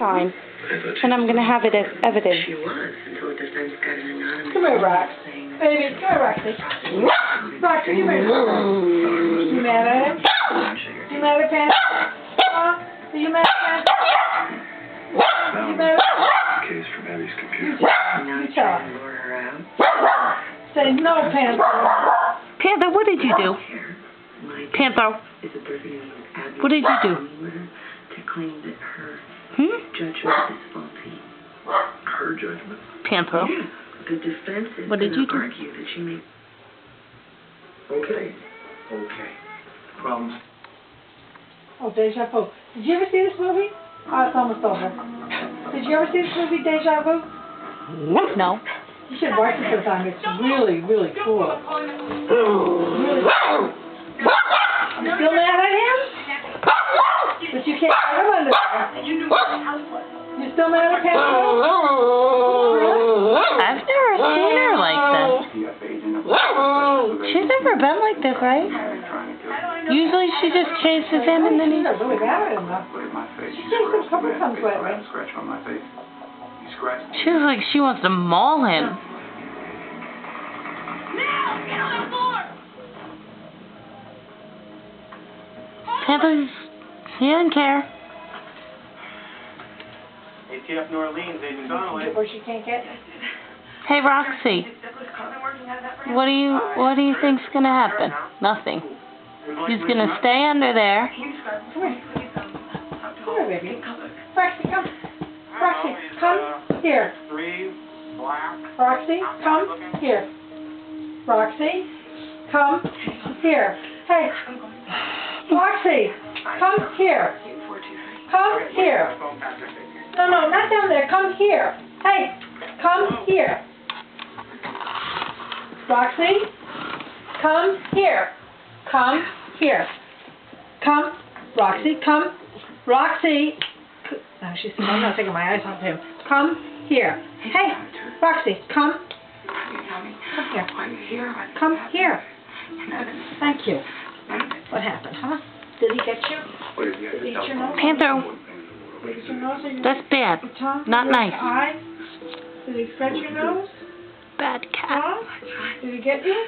time, and I'm going to have it as evidence. She was, until a defense got an anonymous Come here, Rox. saying that Baby, come here, Roxy. Roxy, come here. You mad at him? You mad at Pants? Huh? Are you mad at Pants? You mad at Pants? Case from Abby's computer. now You he's tell trying to lure her out. Say no, Pants. Panther, what did you do? My Panther, is a burden of Abby's what did you do? to claim that her judgment is faulty. Her judgment? Panther, The defense is what did you do? argue that she made. Okay. Problems? Oh, Deja Vu. Did you ever see this movie? Oh, it's almost over. Did you ever see this movie, Deja Vu? No. You should watch it sometime. It's really, really cool. Really cool. You still mad at him? But you can't get him under there. You still mad at Pants? I've never seen her like this. She's never been like this, right? Usually she just chases him and then he... She's not really mad at him, though. She chased him a couple times lately. She looks like she wants to maul him. Panther, he doesn't care. ATF New Orleans, Agent Donnelly. Where she can't get. Hey, Roxy, what do you think's gonna happen? Nothing. He's gonna stay under there. Come here. Come here, baby. Roxy, come. Roxy, come here. Roxy, come here. Roxy, come here. Hey. Roxy, come here. Come here. No, not down there. Come here. Hey, come here. Roxy, come here. Come here. Come. Roxy, come. Roxy. Oh, she's I'm not taking my eyes off him. Come here. Hey, Roxy, come. Come here. Come here. Thank you. What happened, huh? Did he get you? Did he eat your nose? Panther, Did he eat your nose or your that's bad. tongue? Not Your nice. eye? Did he scratch your nose? Bad cat. Huh? Did he get you?